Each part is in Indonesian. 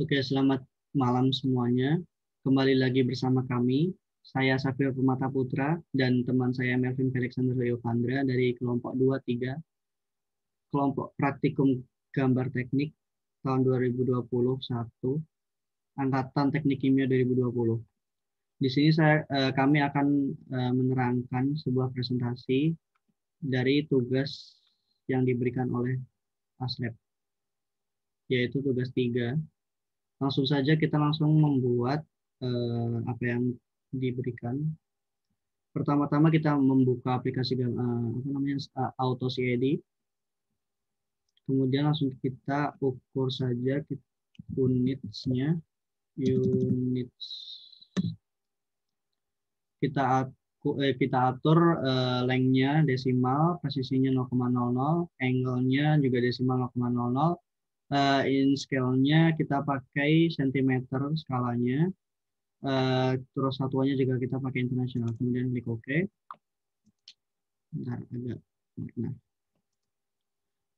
Oke, selamat malam semuanya. Kembali lagi bersama kami. Saya Safir Permata Putra dan teman saya Melvin Alexander Yovandra dari kelompok 2-3, kelompok praktikum gambar teknik tahun 2021, angkatan teknik kimia 2020. Di sini kami akan menerangkan sebuah presentasi dari tugas yang diberikan oleh ASLab, yaitu tugas 3. Langsung saja kita langsung membuat apa yang diberikan. Pertama-tama kita membuka aplikasi AutoCAD. Kemudian langsung kita ukur saja unitsnya. Units. Kita atur lengthnya desimal, presisinya 0,00, angle-nya juga desimal 0,00. In scale-nya kita pakai sentimeter skalanya. Terus satuannya juga kita pakai internasional. Kemudian klik OK. Bentar, agak. Nah,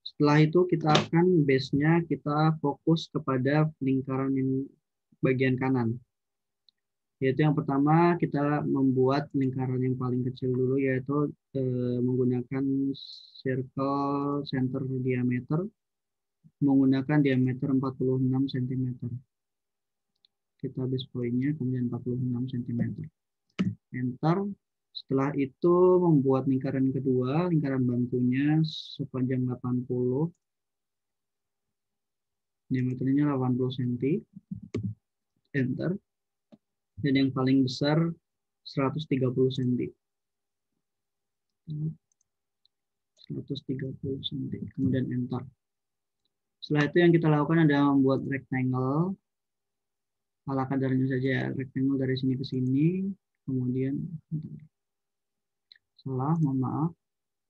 setelah itu kita akan base-nya kita fokus kepada lingkaran yang bagian kanan. Yaitu yang pertama kita membuat lingkaran yang paling kecil dulu, yaitu menggunakan circle center diameter, menggunakan diameter 46 cm. Kita base point-nya kemudian 46 cm. Enter. Setelah itu membuat lingkaran kedua, lingkaran bantunya sepanjang 80. Diameternya 80 cm. Enter. Dan yang paling besar 130 cm. 130 cm. Kemudian enter. Setelah itu yang kita lakukan adalah membuat rectangle. Ala kadarnya saja, rectangle dari sini ke sini. Kemudian salah, mohon maaf.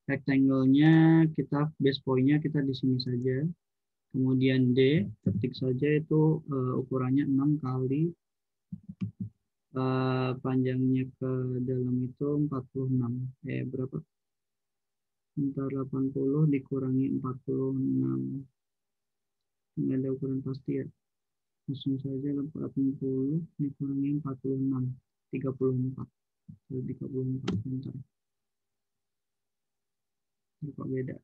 Rectangle-nya kita base point-nya kita di sini saja. Kemudian D, ketik saja itu ukurannya 6 kali panjangnya ke dalam itu 46. Berapa? Bentar, 80 dikurangi 46. Nggak ada ukuran pasti ya. Langsung saja 80 dikurangi 46. 34. 34. Bentar. Kok beda?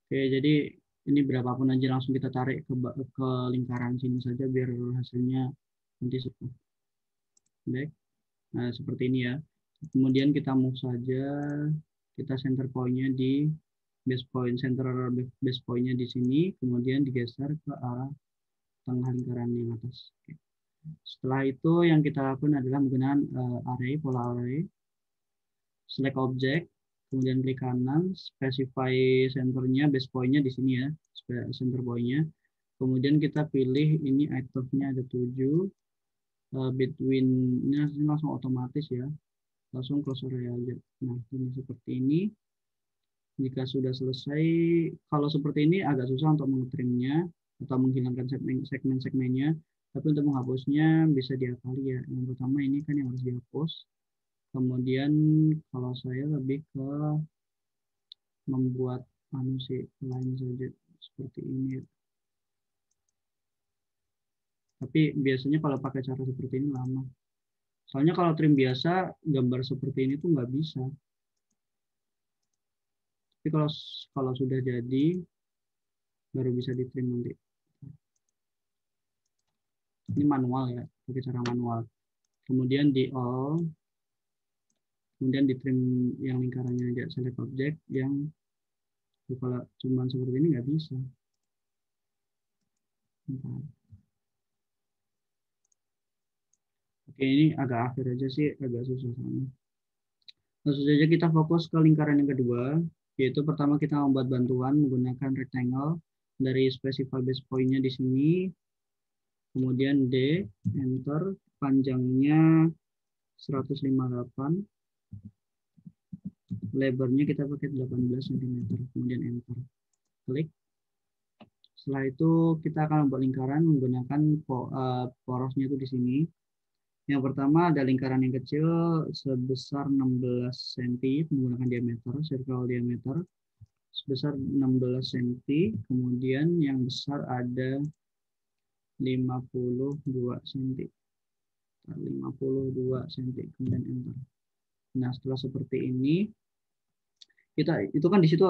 Oke, jadi ini berapapun aja langsung kita tarik ke lingkaran sini saja biar hasilnya nanti baik. Nah, seperti ini ya. Kemudian kita move saja, kita center point-nya di base point, center base point-nya di sini, kemudian digeser ke arah tengah lingkaran yang atas. Oke. Setelah itu yang kita lakukan adalah menggunakan array, pola array, select object, kemudian klik kanan, specify centernya, base point-nya di sini ya, center point-nya. Kemudian kita pilih ini itemnya ada 7, between ini langsung otomatis ya, langsung close array aja. Nah, ini seperti ini. Jika sudah selesai, kalau seperti ini agak susah untuk mengetrimnya atau menghilangkan segmen-segmennya, tapi untuk menghapusnya bisa diakali ya. Yang pertama ini kan yang harus dihapus. Kemudian kalau saya lebih ke membuat line saja seperti ini. Tapi biasanya kalau pakai cara seperti ini lama. Soalnya kalau trim biasa, gambar seperti ini tuh nggak bisa. Tapi kalau sudah jadi, baru bisa di trim nanti. Ini manual ya, pakai cara manual. Kemudian di all, kemudian di trim yang lingkarannya aja, select object yang kalau cuma seperti ini nggak bisa. Bentar. Oke, ini agak akhir aja sih, agak susah sama. Langsung saja kita fokus ke lingkaran yang kedua, yaitu pertama kita membuat bantuan menggunakan rectangle dari specify base point-nya di sini, kemudian D, enter, panjangnya 158, lebarnya kita pakai 18 cm, kemudian enter, klik. Setelah itu kita akan membuat lingkaran menggunakan porosnya itu di sini, Yang pertama ada lingkaran yang kecil sebesar 16 cm menggunakan diameter, circle diameter sebesar 16 cm. Kemudian yang besar ada 52 cm. 52 cm, kemudian enter. Nah, setelah seperti ini, itu kan di situ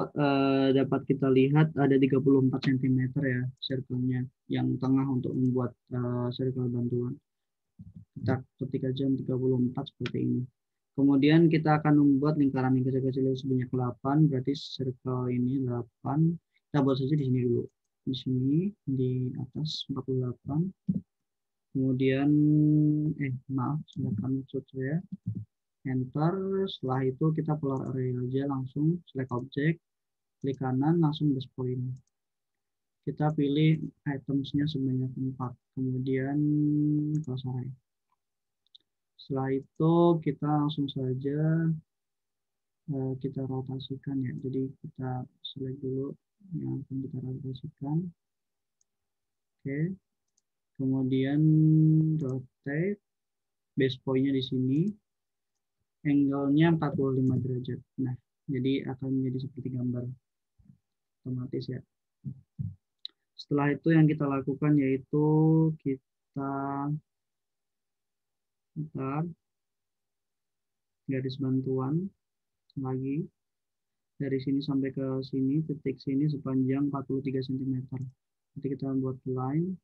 dapat kita lihat ada 34 cm ya circle-nya yang tengah untuk membuat circle bantuan. Kita ketik aja 34 seperti ini. Kemudian kita akan membuat lingkaran yang kecil-kecil sebanyak 8, berarti circle ini 8. Kita buat saja di sini dulu. Di sini di atas 48. Kemudian maaf, silakan maksud saya. Enter. Setelah itu kita keluar area aja langsung select object, klik kanan langsung base point. Kita pilih itemsnya sebanyak 4. Kemudian close array. Setelah itu kita langsung saja kita rotasikan ya. Jadi kita select dulu yang akan kita rotasikan. Oke. Kemudian rotate base point-nya di sini. Angle-nya 45 derajat. Nah, jadi akan menjadi seperti gambar otomatis ya. Setelah itu yang kita lakukan yaitu kita garis bantuan lagi dari sini sampai ke sini, titik sini sepanjang 43 cm. Nanti kita buat line,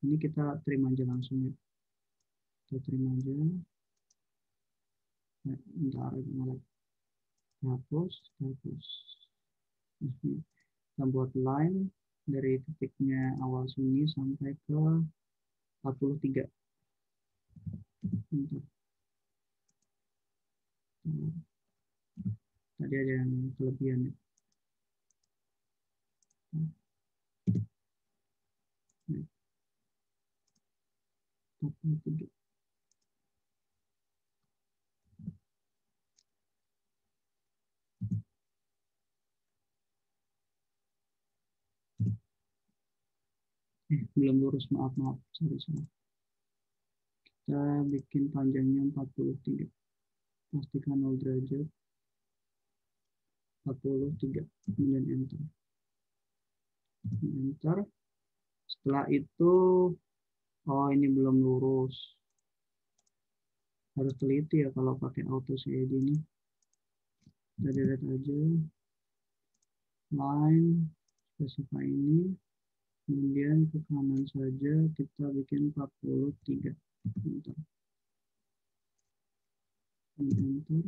ini kita trim aja langsung ya. Kita trim aja. Nah, bentar, hapus. Kita buat line dari titiknya awal sini sampai ke 43. Bentar. Tadi ada yang kelebihan ya. Belum lurus, maaf, sorry. Kita bikin panjangnya 43. Pastikan 0 derajat. 43. Kemudian enter. Setelah itu, oh ini belum lurus. Harus teliti ya kalau pakai auto shade ini. Kita delete aja. Line, specify ini. Kemudian ke kanan saja kita bikin 43. Enter. Enter.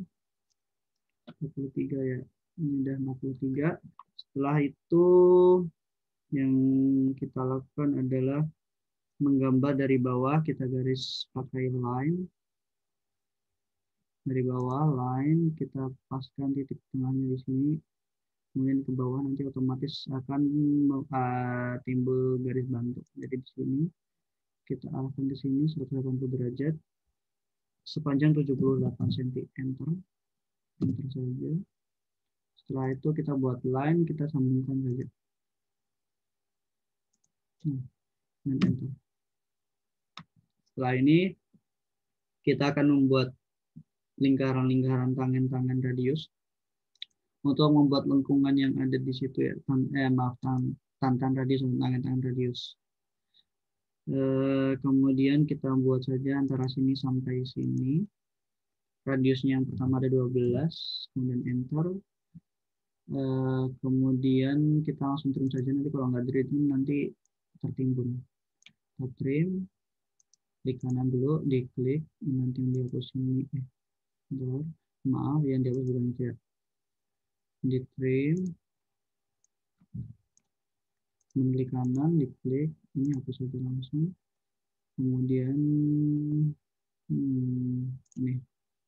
43 ya. Ini udah 43. Setelah itu yang kita lakukan adalah menggambar dari bawah, kita garis pakai line. Dari bawah line kita paskan titik tengahnya di sini. Kemudian ke bawah nanti otomatis akan timbul garis bantu. Jadi di sini kita arahkan ke sini 180 derajat sepanjang 78 cm. Enter. Enter saja. Setelah itu kita buat line, kita sambungkan saja. Dan enter. Setelah ini kita akan membuat lingkaran-lingkaran tangan radius. Untuk membuat lengkungan yang ada di situ ya, tangan radius dan tangan radius. Kemudian kita buat saja antara sini sampai sini. Radiusnya yang pertama ada 12, kemudian enter. Kemudian kita langsung trim saja, nanti kalau nggak trim nanti tertimbun. Kita trim, klik kanan dulu, diklik, nanti yang dihapus ini, maaf yang dihapus bukan itu ya. Di trim, klik kanan, diklik, ini hapus saja langsung. Kemudian ini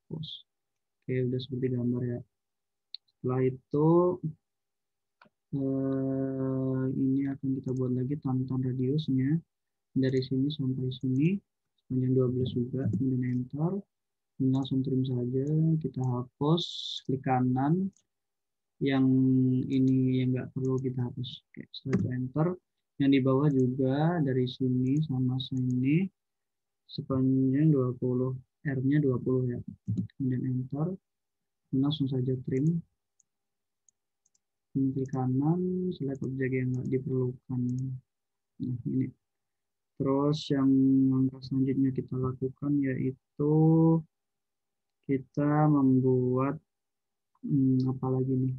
post. Oke, udah seperti gambar ya. Setelah itu ini akan kita buat lagi tantan radiusnya dari sini sampai sini sepanjang 12 juga. Kemudian enter, langsung trim saja. Kita hapus, klik kanan. Yang ini yang nggak perlu kita hapus. Oke, setelah itu enter. Yang di bawah juga dari sini sama sini sepanjang 20, R-nya 20 ya. Kemudian enter, langsung saja trim. Klik kanan, select objek yang nggak diperlukan. Nah, ini. Terus yang langkah selanjutnya kita lakukan yaitu kita membuat apa lagi nih?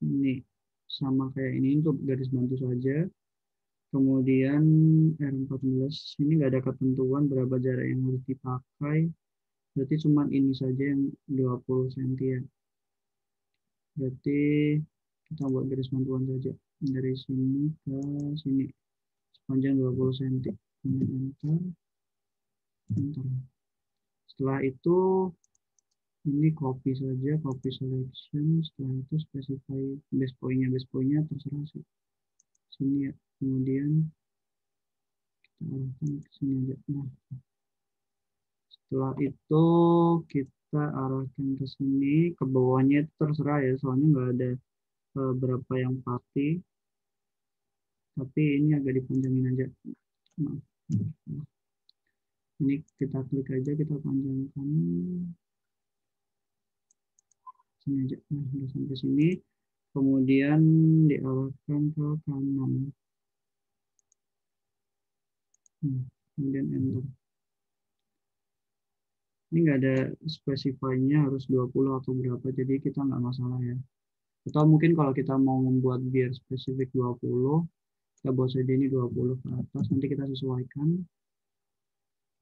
Ini sama kayak ini untuk garis bantu saja. Kemudian R14 ini nggak ada ketentuan berapa jarak yang harus dipakai. Berarti cuma ini saja yang 20 cm ya. Berarti kita buat garis bantuan saja dari sini ke sini sepanjang 20 cm. Kemudian enter. Setelah itu ini copy saja, copy selection. Setelah itu specify base point-nya terserah sih. Sini ya. Kemudian kita arahkan ke sini aja. Nah, setelah itu kita arahkan ke sini, ke bawahnya itu terserah ya, soalnya nggak ada berapa yang pasti. Tapi ini agak dipanjangin aja. Nah, ini kita klik aja, kita panjangkan sini aja. Nah, udah sampai sini. Kemudian diarahkan ke kanan. Kemudian enter. Ini nggak ada spesify-nya harus 20 atau berapa, jadi kita nggak masalah ya. Atau mungkin kalau kita mau membuat biar spesifik 20, kita buat saja ini 20 ke atas, nanti kita sesuaikan.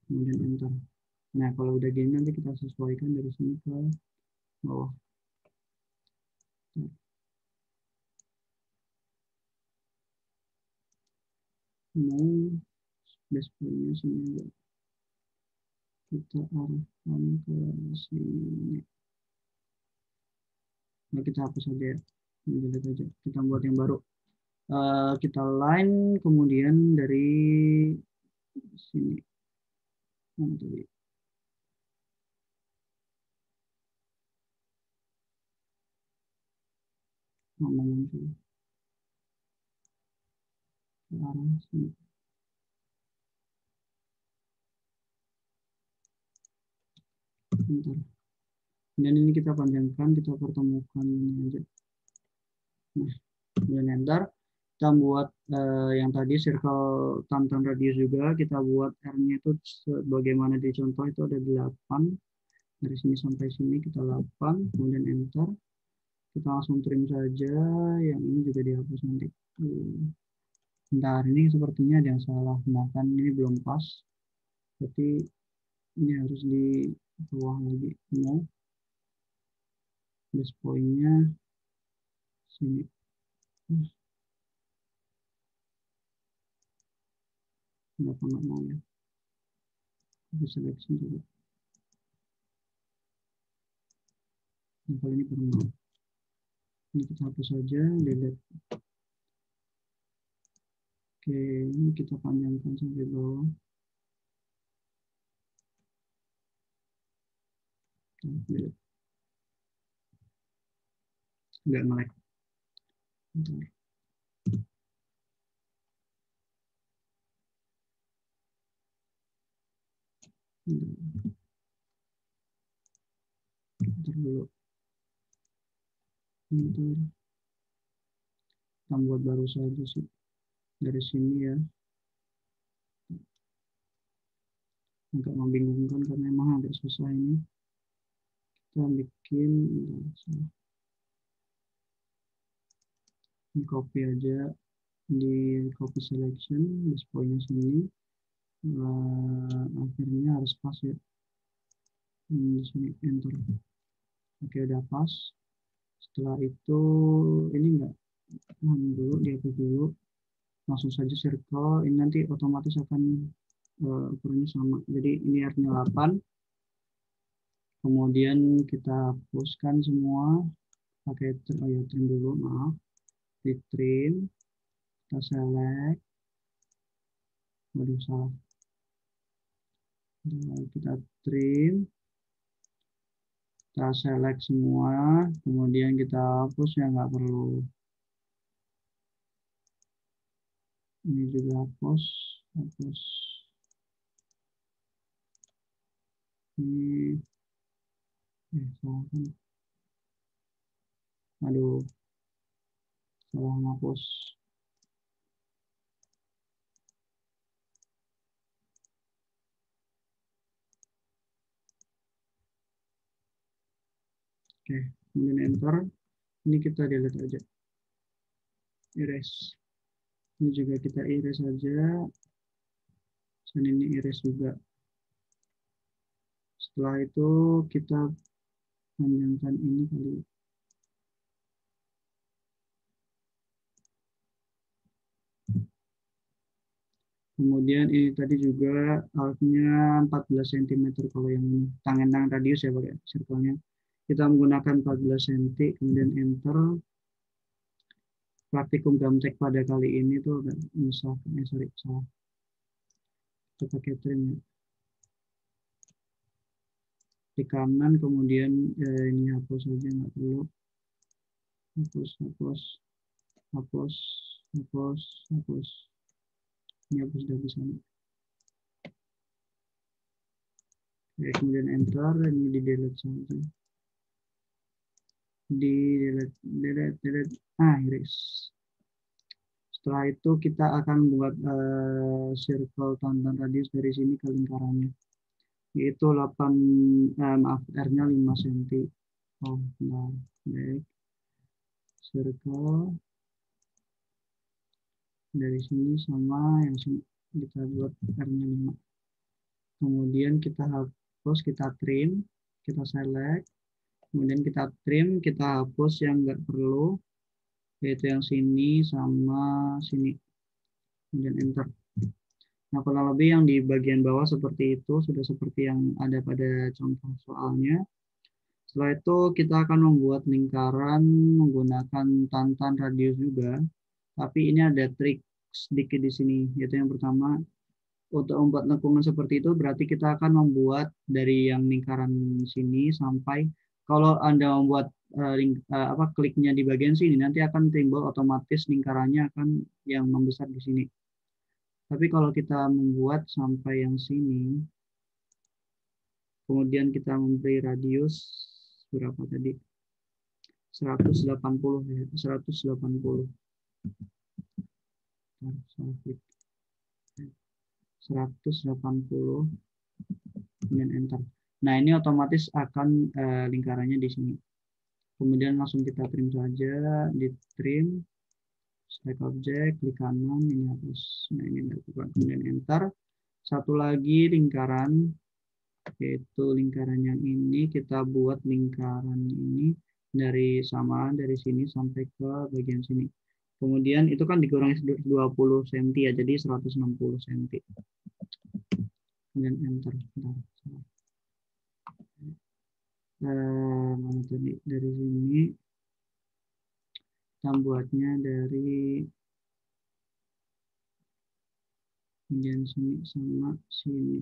Kemudian enter. Nah, kalau udah gini nanti kita sesuaikan dari sini ke bawah. Mau base point-nya sini kita arahkan ke sini. Nah, kita hapus saja ya. Ini delete aja. Kita buat yang baru. Kita line, kemudian dari sini. Mana tadi? Ngomong muncul. Ke arah sini. Bentar. Dan ini kita panjangkan, kita pertemukan ini aja. Nah, kemudian enter. Kita buat yang tadi circle tantan radius juga, kita buat R-nya itu sebagaimana di contoh itu ada 8. Dari sini sampai sini kita 8, kemudian enter. Kita langsung trim saja, yang ini juga dihapus nanti. Bentar, ini sepertinya ada yang salah. Nah, kan ini belum pas. Berarti ini harus di bawah lagi. No. Base point-nya sini. Kenapa nggak mau ya? Di selection juga. Nah, kali ini baru mau. Ini kita hapus saja, delete. Oke, ini kita panjangkan sampai bawah. Delete. Nggak nge-lag. Bentar. Bentar dulu. Bentar. Kita buat baru saja sih. Dari sini ya. Agak membingungkan karena memang agak susah ini. Kita bikin ini copy aja di copy selection, base point-nya sini. Akhirnya harus pas ya. Di sini enter. Oke, udah pas. Setelah itu ini enggak dulu, dihapus dulu. Langsung saja circle. Ini nanti otomatis akan ukurannya sama. Jadi ini R-nya 8. Kemudian kita hapuskan semua pakai trim dulu, maaf. Di trim, kita select. Waduh, salah. Kita trim. Kita select semua, kemudian kita hapus yang nggak perlu. Ini juga hapus. Ini, salah kan? Aduh, salah ngapus. Oke, kemudian enter. Ini kita delete aja. Erase. Ini juga kita erase saja. Dan ini erase juga. Setelah itu kita panjangkan ini kali. Kemudian ini tadi juga outnya 14 cm kalau yang ini. Tangan radius ya pakai circle-nya. Kita menggunakan 14 cm, kemudian enter. Praktikum gamtek pada kali ini tuh agak susah. Sorry, salah. Kita pakai trim ya. Di kanan, kemudian ini hapus saja, nggak perlu. Hapus, hapus, hapus, hapus, hapus. Ini hapus dari sana. Oke, kemudian enter, ini di delete saja. Di delete, erase. Setelah itu kita akan buat circle tantan radius dari sini ke lingkarannya, yaitu 8, maaf, R-nya 5 cm. Oh, nah, baik. Circle dari sini sama yang sini kita buat R-nya 5. Kemudian kita hapus, kita trim, kita select, kemudian kita trim, kita hapus yang nggak perlu, yaitu yang sini sama sini, kemudian enter. Nah, kurang lebih yang di bagian bawah seperti itu, sudah seperti yang ada pada contoh soalnya. Setelah itu kita akan membuat lingkaran menggunakan tantan radius juga, tapi ini ada trik sedikit di sini, yaitu yang pertama, untuk membuat lengkungan seperti itu berarti kita akan membuat dari yang lingkaran sini sampai, kalau Anda membuat kliknya di bagian sini, nanti akan timbul otomatis lingkarannya akan yang membesar di sini. Tapi kalau kita membuat sampai yang sini, kemudian kita memberi radius berapa tadi? 180 ya, 180. 180, kemudian enter. Nah, ini otomatis akan lingkarannya di sini. Kemudian langsung kita trim saja, di trim, select object, klik kanan, ini hapus. Nah, ini dilakukan, kemudian enter. Satu lagi lingkaran, yaitu lingkaran yang ini, kita buat lingkaran ini dari sini sampai ke bagian sini. Kemudian itu kan dikurangi 20 cm ya, jadi 160 cm. Kemudian enter. Mana tadi, dari sini kita buatnya dari bagian sini sama sini,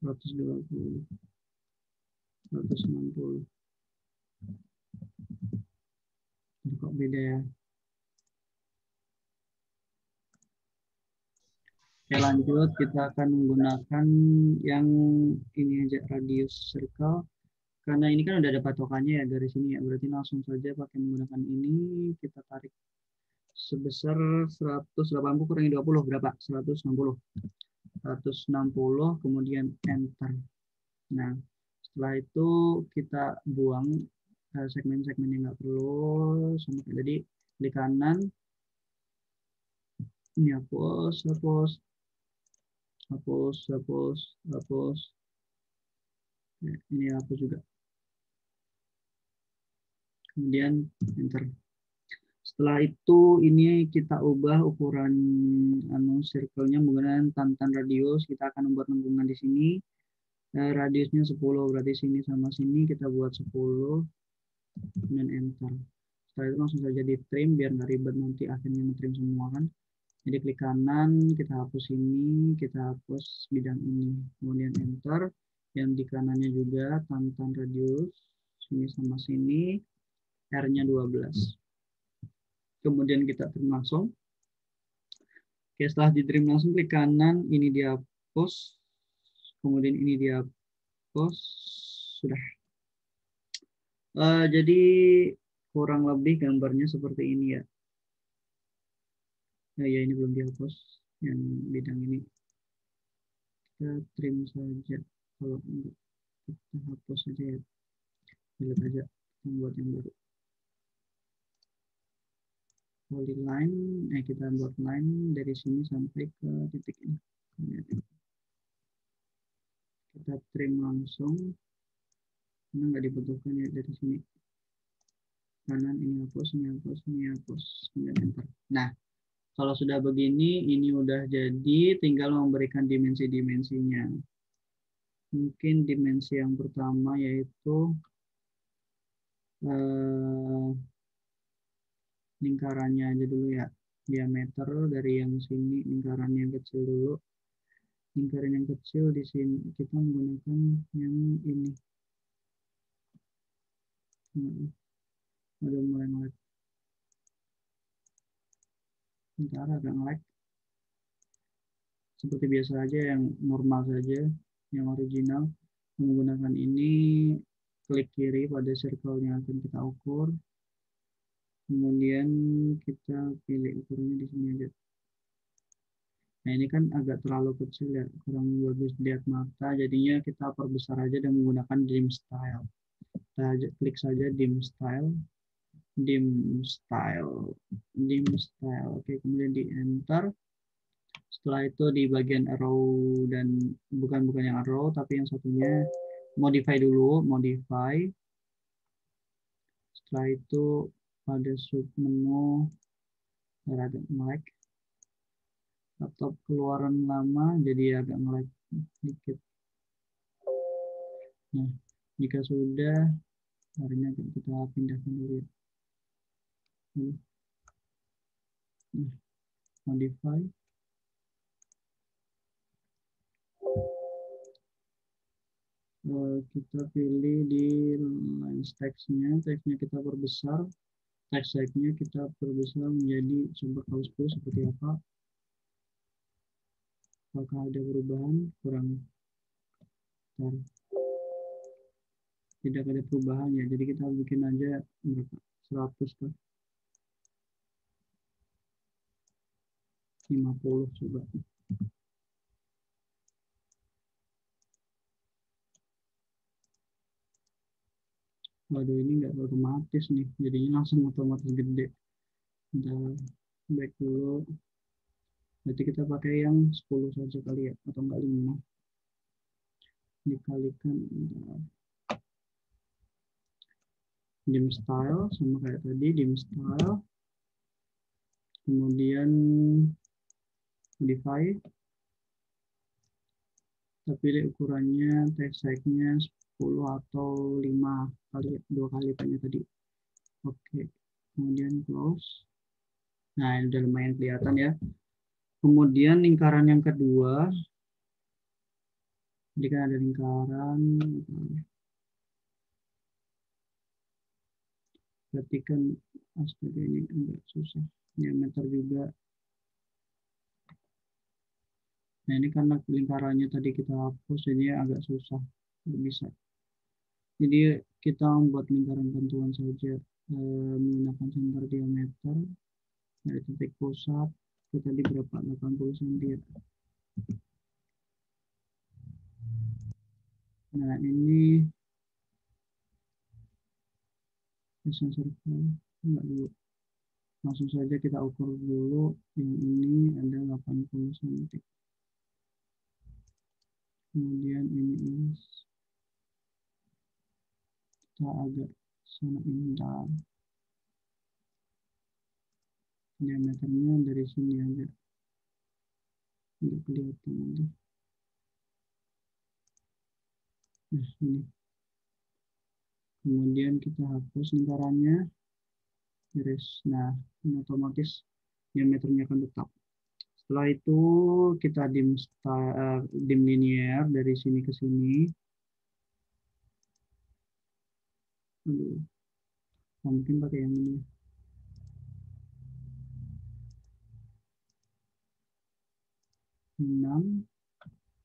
120, 160. Kok beda ya? Oke, lanjut, kita akan menggunakan yang ini aja, radius circle. Karena ini kan udah ada patokannya ya dari sini ya, berarti langsung saja pakai menggunakan ini, kita tarik sebesar 180 kurangi 20 berapa? 160. 160, kemudian enter. Nah, setelah itu kita buang segmen-segmen yang nggak perlu. Jadi klik kanan, ini hapus, hapus, hapus, hapus, hapus. Ya, ini hapus juga. Kemudian enter. Setelah itu ini kita ubah ukuran circle-nya menggunakan tantan radius. Kita akan membuat lengkungan di sini. Radiusnya 10, berarti sini sama sini kita buat 10, kemudian enter. Setelah itu langsung saja di trim biar nggak ribet nanti akhirnya nge-trim semua kan. Jadi klik kanan, kita hapus ini, kita hapus bidang ini, kemudian enter. Yang di kanannya juga tantan radius sini sama sini, R-nya 12. Kemudian kita trim langsung. Oke, setelah di trim langsung klik kanan, ini dihapus. kemudian ini dihapus, sudah. Jadi kurang lebih gambarnya seperti ini ya. Ya ini belum dihapus, yang bidang ini kita trim saja. Kalau enggak, kita hapus saja ya. Lihat aja, membuat yang baru. Polyline, kita buat line dari sini sampai ke titik ini. Kita trim langsung, karena nggak dibutuhkan ya dari sini. Kanan ini hapus, ini hapus, ini hapus, kemudian enter. Nah, kalau sudah begini, ini udah jadi, tinggal memberikan dimensi-dimensinya. Mungkin dimensi yang pertama yaitu lingkarannya aja dulu ya. Diameter dari yang sini, lingkaran yang kecil dulu. Lingkaran yang kecil di sini kita menggunakan yang ini. Udah mulai nge-lag. Bentar, agak nge-lag. Seperti biasa aja, yang normal saja, yang original. Menggunakan ini, klik kiri pada circle yang akan kita ukur. Kemudian kita pilih ukurannya di sini aja. Nah ini kan agak terlalu kecil ya, kurang bagus dilihat mata. Jadinya kita perbesar aja dan menggunakan dim style. Kita klik saja dim style, dim style, dim style. Oke, kemudian di enter. Setelah itu di bagian arrow dan bukan yang arrow tapi yang satunya modify dulu, modify. Setelah itu pada sub menu agak nge-lag. Laptop keluaran lama jadi agak nge-lag sedikit. Nah, jika sudah, akhirnya kita pindahkan dulu. Nah, modify. Kita pilih di line text-nya kita perbesar. Text size-nya kita perbesar menjadi sumber kalau seperti apa. Apakah ada perubahan? Kurang. Tidak ada perubahan ya, jadi kita bikin aja berapa? 100 ke 50 coba. Waduh, ini nggak otomatis nih, jadinya langsung otomatis gede. Kita back dulu. Berarti kita pakai yang 10 saja kali ya, atau enggak 5. Dikalikan dim style sama kayak tadi, dim style. Kemudian modify. Kita pilih ukurannya, text size-nya 10 atau 5 kali, 2 kali tadi. Oke, kemudian close. Nah, ini udah lumayan kelihatan ya. Kemudian lingkaran yang kedua, jadi kan ada lingkaran, berarti kan astaga ini agak susah, diameter juga. Nah ini karena lingkarannya tadi kita hapus, jadi agak susah, nggak bisa. Jadi kita membuat lingkaran bantuan saja menggunakan center diameter dari titik pusat ke tadi berapa, 80 cm. Nah ini circle enggak dulu, langsung saja kita ukur dulu. Yang ini ada 80 cm, kemudian ini kita agak sana indah, diameternya dari sini aja untuk kelihatan aja. Nah ini, kemudian kita hapus lingkarannya, iris. Nah ini otomatis diameternya akan tetap. Setelah itu kita dim linear dari sini ke sini. Aduh, mungkin pakai yang ini. 6.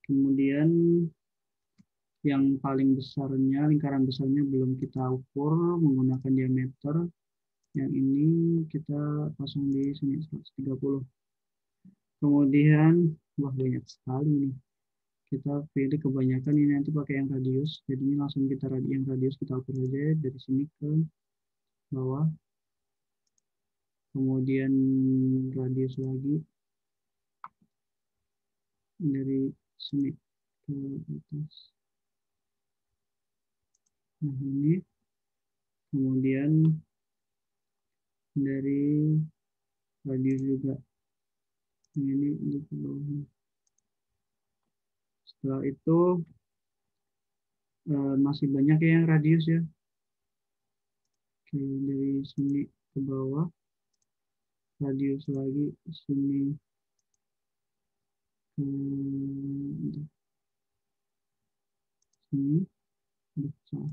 Kemudian yang paling besarnya, lingkaran besarnya belum kita ukur menggunakan diameter. Yang ini kita pasang di sini 130. Kemudian, wah banyak sekali nih. Kita pilih kebanyakan ini nanti pakai yang radius. Jadinya langsung kita yang radius kita ukur aja dari sini ke bawah. Kemudian radius lagi dari sini ke atas. Nah ini. Kemudian dari radius juga. Ini di bawah. Setelah itu masih banyak ya yang radius ya. Oke, dari sini ke bawah. Radius lagi sini ke sini. Besar.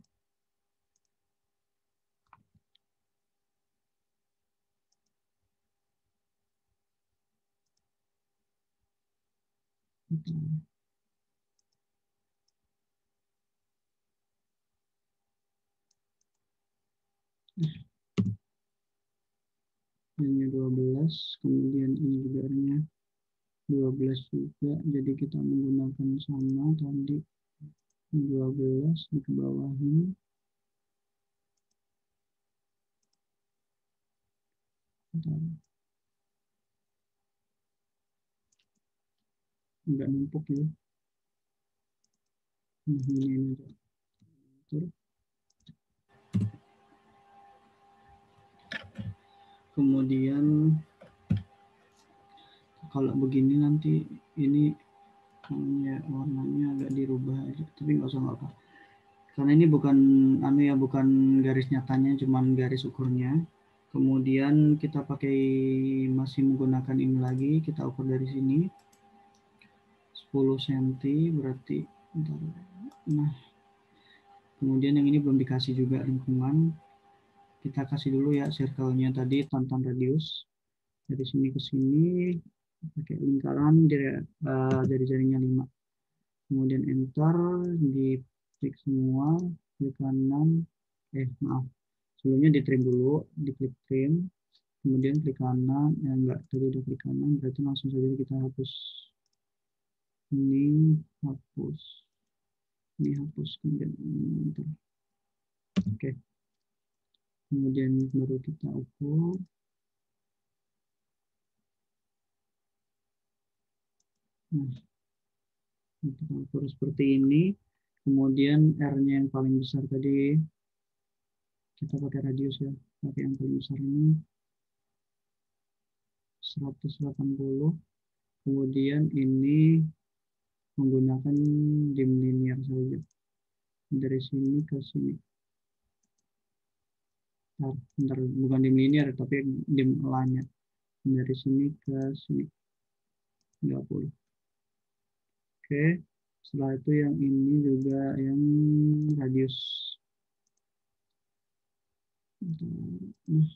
Ini 12, kemudian ini juga R-nya 12 juga, jadi kita menggunakan sama tadi 12 di ke bawah ini. Enggak numpuk ya. Nah, ini aja. Kemudian kalau begini nanti ini warnanya agak dirubah aja, tapi nggak usah apa. Karena ini bukan bukan garis nyatanya, cuman garis ukurnya. Kemudian kita pakai masih menggunakan ini lagi, kita ukur dari sini 10 cm berarti bentar. Nah, kemudian yang ini belum dikasih juga lingkungan. Kita kasih dulu ya circle-nya tadi tanpa radius. Dari sini ke sini pakai lingkaran dari jarinya 5. Kemudian enter, di klik semua, klik kanan, maaf, sebelumnya di trim dulu, diklik trim, kemudian klik kanan, enggak, tadi udah klik kanan, berarti langsung saja kita hapus ini, hapus, ini hapus, kemudian enter. Oke, kemudian baru kita ukur. Nah, kita ukur seperti ini. Kemudian R-nya yang paling besar tadi, kita pakai radius ya, pakai yang paling besar ini 180. Kemudian ini menggunakan dim linear saja. Dari sini ke sini. Bentar, bukan dim linear, tapi dim line-nya. Dari sini ke sini. 30. Oke, setelah itu yang ini juga yang radius. Nah,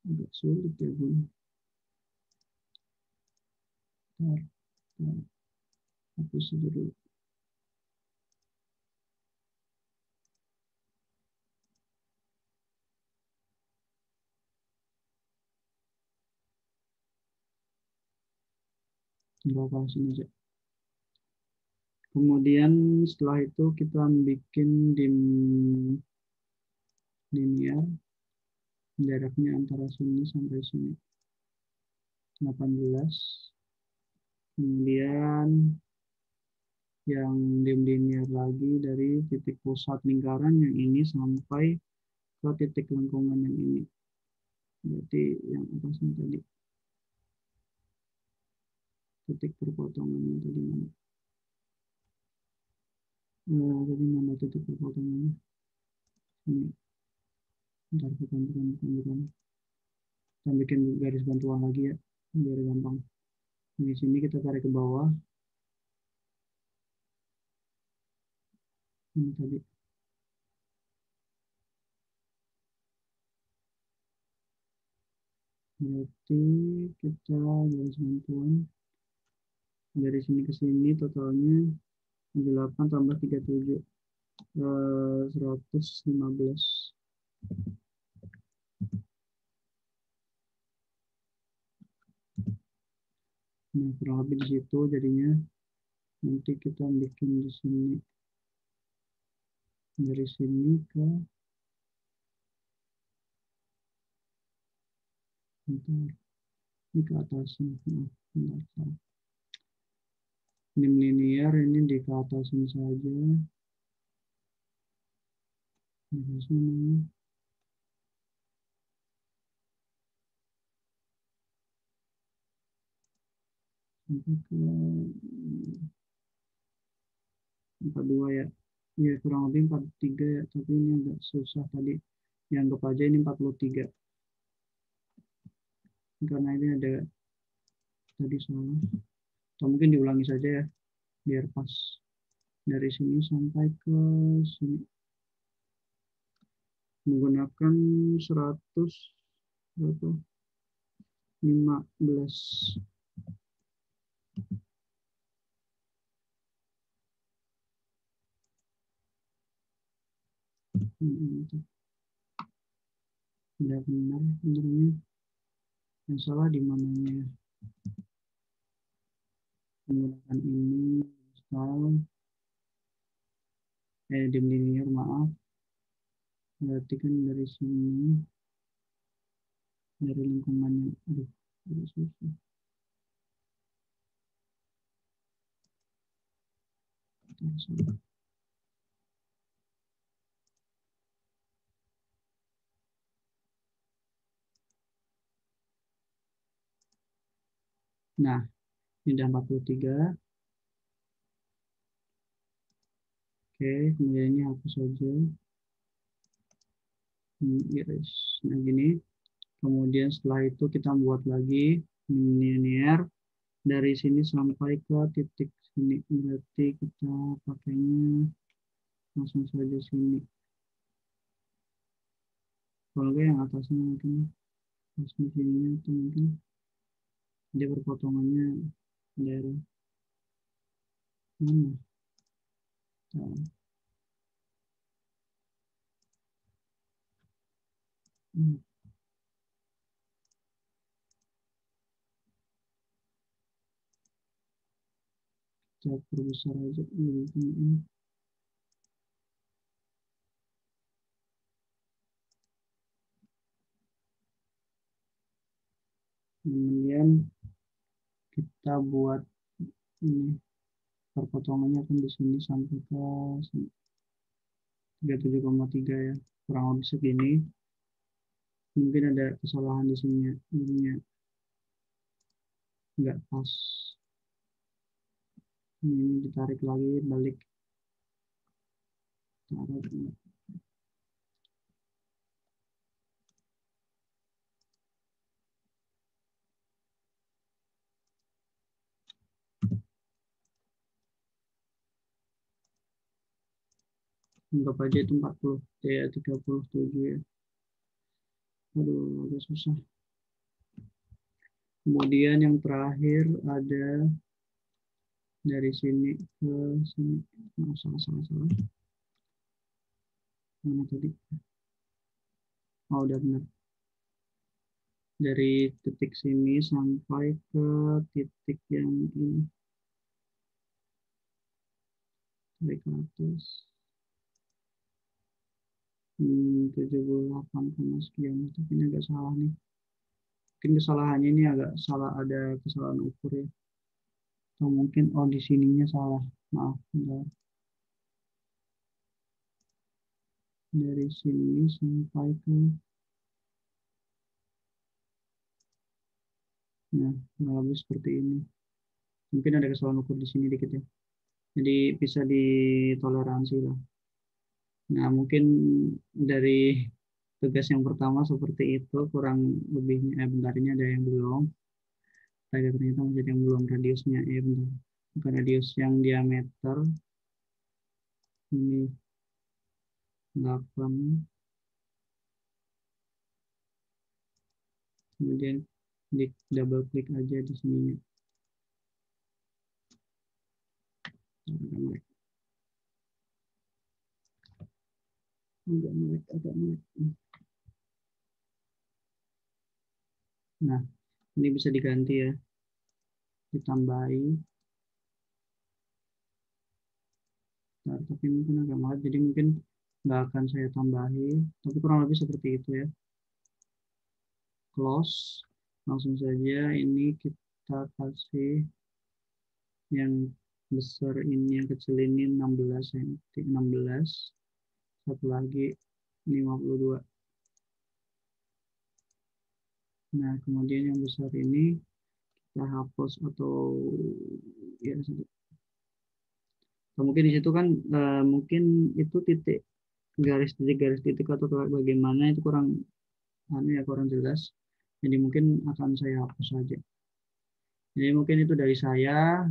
agak sulit ya, Bun. Hapus saja dulu. Bawa sini aja. Kemudian setelah itu kita bikin dim linear. Jaraknya antara sini sampai sini 18. Kemudian yang dim linear lagi dari titik pusat lingkaran yang ini sampai ke titik lengkungan yang ini. Berarti yang atasnya tadi. Titik perpotongannya tadi mana? Tadi mana titik perpotongannya? Ini. Bentar, bukan. Kita bikin garis bantuan lagi ya, biar gampang. Di sini kita tarik ke bawah. Ini tadi. Berarti kita garis bantuan Dari sini ke sini totalnya 8 tambah 37, 115. Nah, kurang lebih di situ jadinya. Nanti kita bikin di sini, dari sini ke bentar, ini ke atasnya. Bentar, salah. Ini linear, ini di ke atasin saja. Di sini sampai ke 42 ya. Ya kurang lebih 43 ya, tapi ini agak susah tadi. Dianggap aja ini 43. Karena ini ada tadi salah. Atau mungkin diulangi saja ya, biar pas. Dari sini sampai ke sini. Menggunakan 100 berapa? 15. Benar-benar sebenarnya yang salah di mananya. Menggunakan ini style di linear, maaf. Berarti kan dari sini, dari lingkungannya, aduh, agak susah. Nah, ini udah 43. Oke, kemudian ini hapus saja. Iris. Nah, gini. Kemudian setelah itu kita buat lagi linear dari sini sampai ke titik sini. Berarti kita pakainya langsung saja sini. Kalau yang atasnya mungkin pas di sininya itu mungkin dia berpotongannya daerah mana? Nah, hmm, kita perbesar aja ini. Kemudian kita buat ini perpotongannya akan di sini sampai ke 37,3 ya, kurang lebih segini. Mungkin ada kesalahan di sini, ininya nggak pas. Ini ditarik lagi, balik, taruh. Anggap aja itu 40 ya, 37 ya. Aduh, agak susah. Kemudian yang terakhir ada dari sini ke sini. Oh, salah. Mana tadi? Oh, udah benar. Dari titik sini sampai ke titik yang ini. Tarik ke atas. 78, sekian. Tapi ini agak salah nih. Mungkin kesalahannya ini agak salah, ada kesalahan ukur ya. Atau mungkin, oh di sininya salah. Maaf, enggak. Dari sini sampai ke, nah, lebih seperti ini. Mungkin ada kesalahan ukur di sini dikit ya. Jadi bisa ditoleransi lah. Nah, mungkin dari tugas yang pertama seperti itu, kurang lebihnya, bentar, ini ada yang belum. Ternyata masih ada yang belum, radiusnya, bentar. Bukan radius, yang diameter. Ini 8. Kemudian di double klik aja di sini. Agak melek. Nah, ini bisa diganti ya, ditambahi. Nah, tapi mungkin agak melek, jadi mungkin nggak akan saya tambahi, tapi kurang lebih seperti itu ya. Close, langsung saja ini kita kasih yang besar ini, yang kecil ini 16 cm, 16, satu lagi 52. Nah, kemudian yang besar ini kita hapus atau ya mungkin di situ kan mungkin itu titik garis titik atau bagaimana itu kurang kurang jelas. Jadi mungkin akan saya hapus saja. Jadi mungkin itu dari saya,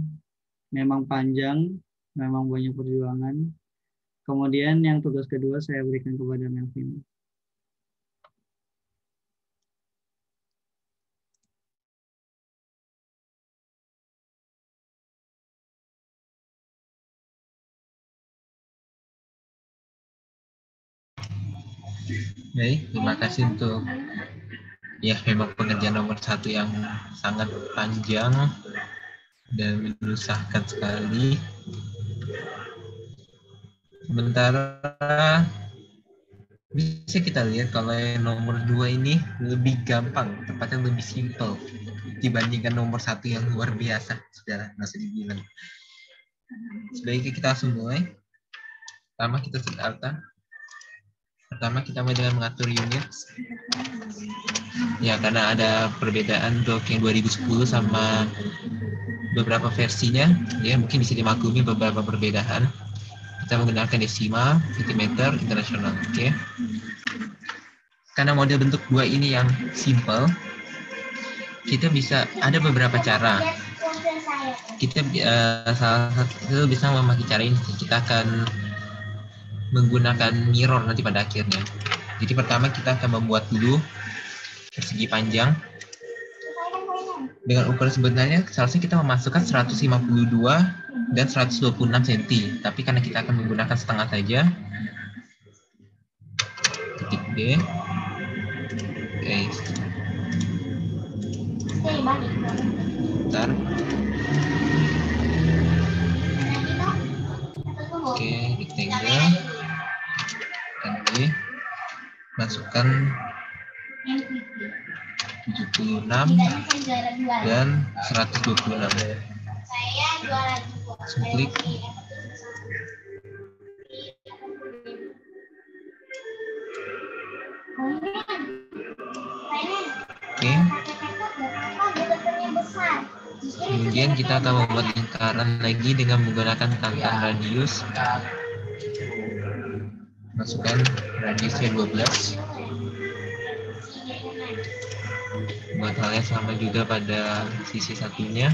memang panjang, memang banyak perjuangan. Kemudian yang tugas kedua saya berikan kepada Melvin. Baik, terima kasih untuk ya memang pengerjaan nomor 1 yang sangat panjang dan menyusahkan sekali. Sementara bisa kita lihat kalau yang nomor 2 ini lebih gampang, tepatnya lebih simple dibandingkan nomor 1 yang luar biasa, sudah masih dibilang. Sebaiknya kita langsung mulai. Pertama kita start. Pertama kita mulai dengan mengatur unit. Ya, karena ada perbedaan untuk yang 2010 sama beberapa versinya, ya mungkin bisa dimaklumi beberapa perbedaan. Kita menggunakan desimal, centimeter, internasional, oke. Karena model bentuk 2 ini yang simple, kita bisa ada beberapa cara. Kita salah satu bisa memakai cara ini. Kita akan menggunakan mirror nanti pada akhirnya. Jadi pertama kita akan membuat dulu persegi panjang dengan ukuran sebenarnya seharusnya kita memasukkan 152 dan 126 cm, tapi karena kita akan menggunakan setengah saja, titik D. Oke, bentar. Oke, rectangle dan D, masukkan 76 dan 126. Klik. Oke. Kemudian kita akan membuat lingkaran lagi dengan menggunakan tangkang radius. Masukkan radiusnya 12. Buat hal yang sama juga pada sisi satunya.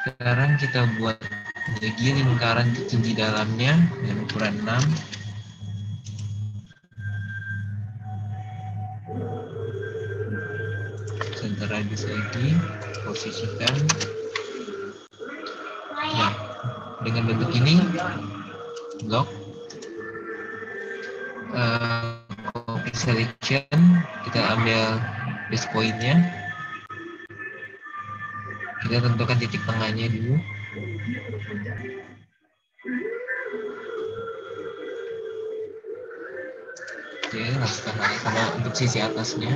Sekarang kita buat lagi lingkaran kecil di dalamnya dengan ukuran 6. Center radius lagi, posisikan. Nah, dengan bentuk ini, blok copy selection, kita ambil base point-nya. Kita tentukan titik tengahnya dulu. Oke, lakukan hal yang sama untuk sisi atasnya.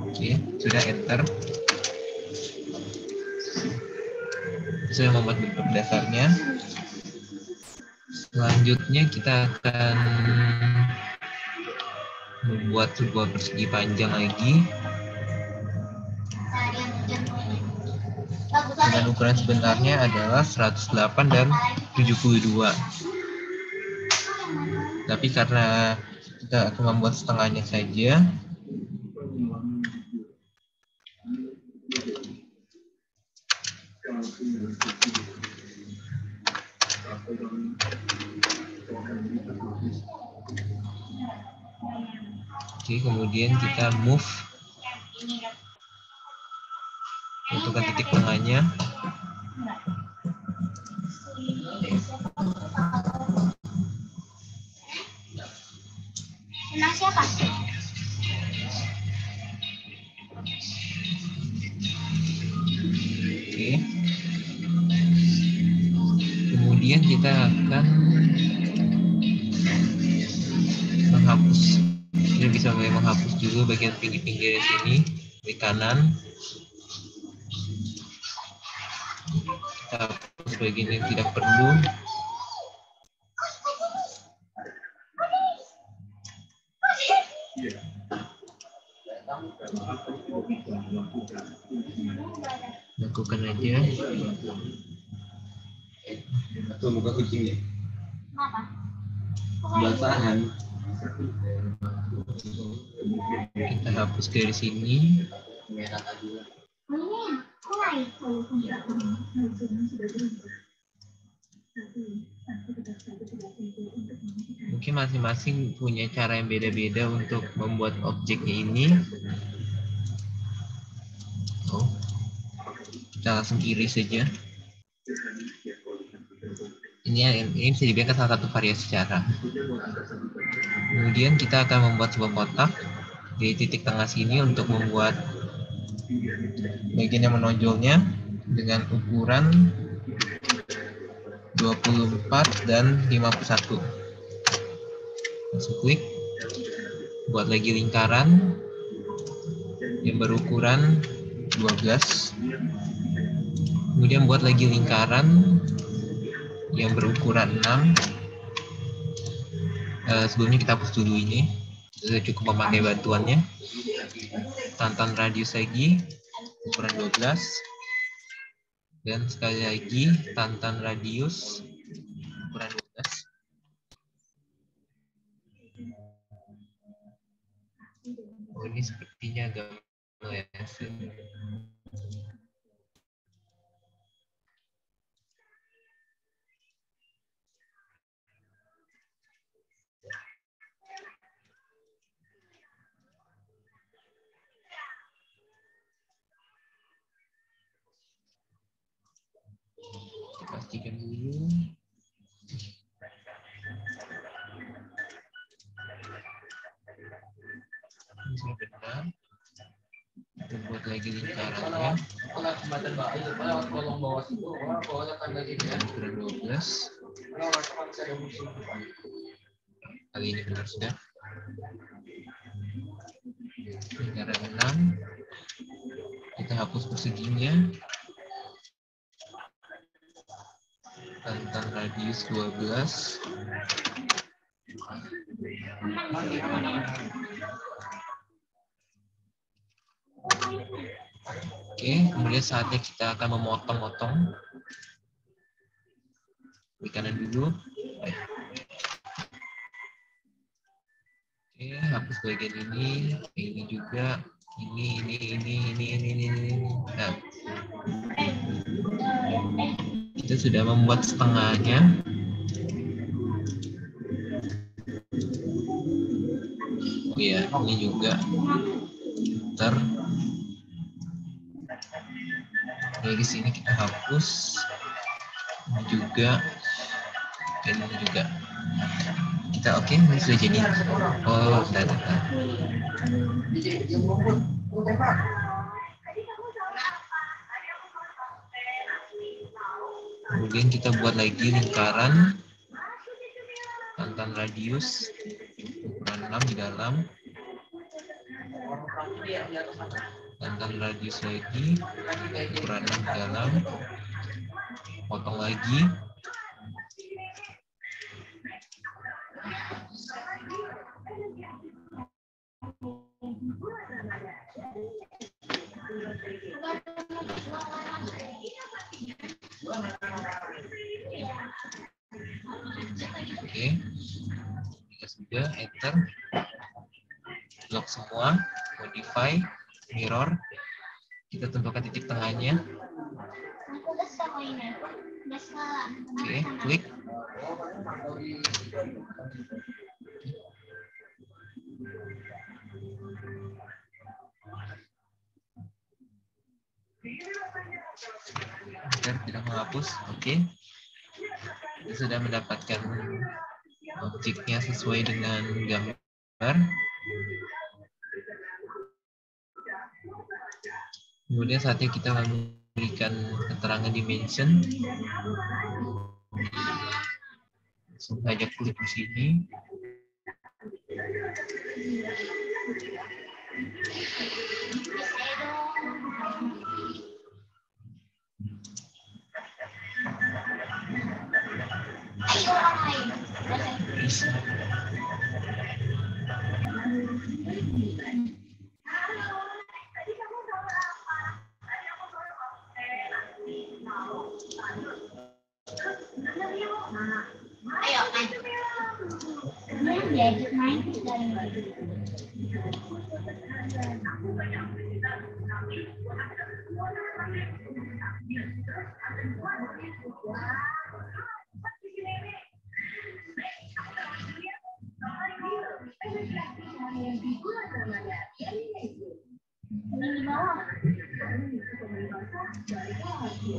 Oke, sudah enter. Saya membuat bentuk dasarnya. Selanjutnya kita akan membuat sebuah persegi panjang lagi dengan ukuran sebenarnya adalah 108 dan 72. Tapi karena kita akan membuat setengahnya saja, Oke, kemudian kita move. Tentukan titik tengahnya. Siapa? Oke. Kemudian kita akan menghapus. Kita bisa menghapus dulu bagian pinggir-pinggir sini di kanan. Kita hapus bagian yang tidak perlu. Lakukan aja. Tuh muka kucingnya. Kenapa? Basahan. Kita hapus dari sini. Mungkin masing-masing punya cara yang beda-beda untuk membuat objeknya ini. Oh, kita langsung kiri saja. Ini bisa dibiarkan salah satu variasi cara. Kemudian kita akan membuat sebuah kotak di titik tengah sini untuk membuat bagian yang menonjolnya dengan ukuran 24 dan 51. Langsung klik, buat lagi lingkaran yang berukuran 12. Kemudian buat lagi lingkaran yang berukuran 6. Sebelumnya kita hapus dulu ini. Sudah cukup memakai bantuannya. Tantan radius lagi ukuran 12. Dan sekali lagi tantan radius ukuran 12. Oh, ini sepertinya agak meleset. Kita pastikan dulu. Ini sudah benar. Kita buat lagi lingkarannya. Ukuran 12. Kali ini benar sudah. Lingkaran 6. Kita hapus perseginya. Tantan radius 12. Oke, kemudian saatnya kita akan memotong-motong. Di kanan dulu. Oke, hapus bagian ini juga, ini. Nah, kita sudah membuat setengahnya. Oh iya, ini juga. Ntar dari sini kita hapus. Ini juga. Ini juga. Kita oke, ini sudah jadi. Oh, sudah. Kemudian kita buat lagi lingkaran tantan radius ukuran 6 di dalam. Tantan radius lagi ukuran 6 di dalam. Potong lagi. Oke, jika sudah, enter, lock semua, modify, mirror, kita tentukan titik tengahnya. Oke, klik. menghapus. Oke. Kita sudah mendapatkan objeknya sesuai dengan gambar. Kemudian saatnya kita memberikan keterangan dimension. Langsung saja klik di sini.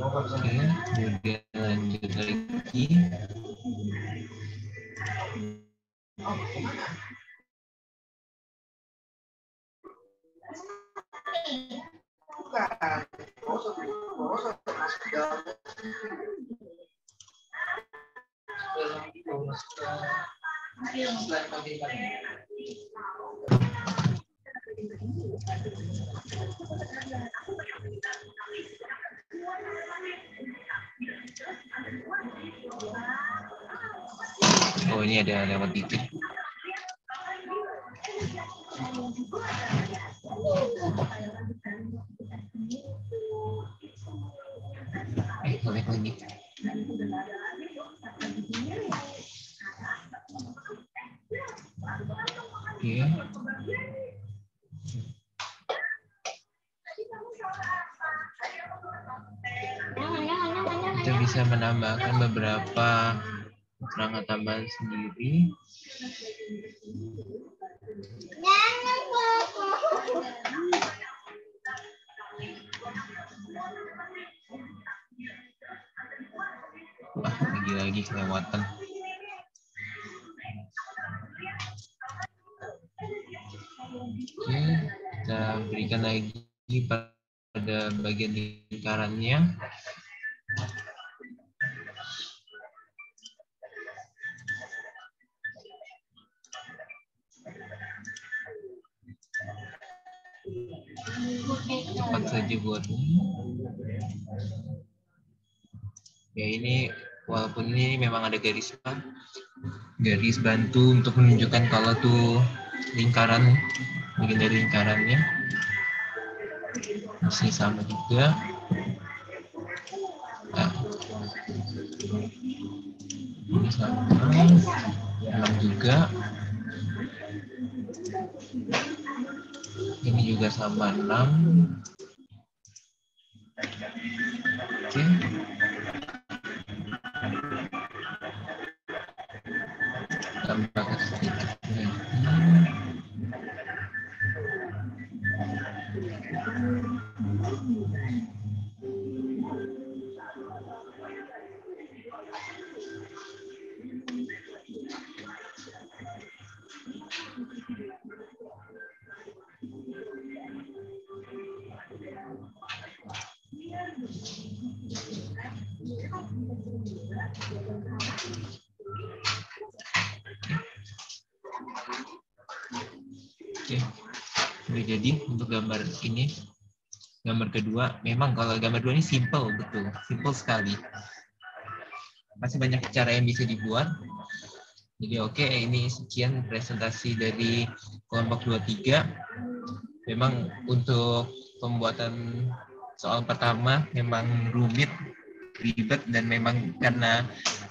Oke, kemudian lanjut lagi. Oh, ini ada lewat titik. Balik lagi. Oke. Kita bisa menambahkan beberapa keterangan tambahan sendiri. Wah, lagi-lagi kelewatan. Oke, kita berikan lagi pada bagian lingkarannya. Cepat saja buatnya. Ya, ini walaupun ini memang ada garis bantu untuk menunjukkan kalau tuh lingkaran, bagian dari lingkarannya. Di sini sama juga. Nah, ini sama 6 juga. Ini juga sama 6. Oke. Tambahkan sedikit lagi. Oke, jadi untuk gambar ini, gambar kedua, memang kalau gambar kedua ini simple, betul, simple sekali. Masih banyak cara yang bisa dibuat. Jadi oke, ini sekian presentasi dari kelompok 23. Memang untuk pembuatan soal pertama memang ribet, dan memang karena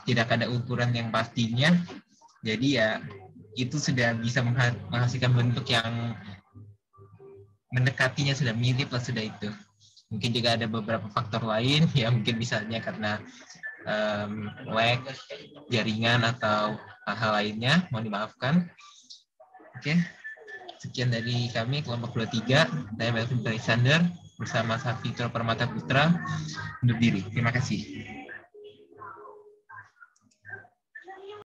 tidak ada ukuran yang pastinya, jadi ya itu sudah bisa menghasilkan bentuk yang mendekatinya, sudah mirip lah sudah itu. Mungkin juga ada beberapa faktor lain ya, mungkin misalnya karena lag jaringan atau hal lainnya, mohon dimaafkan. Oke, sekian dari kami kelompok 23. Saya Melvin Alexander bersama Safitro Permata Putra undur diri. Terima kasih.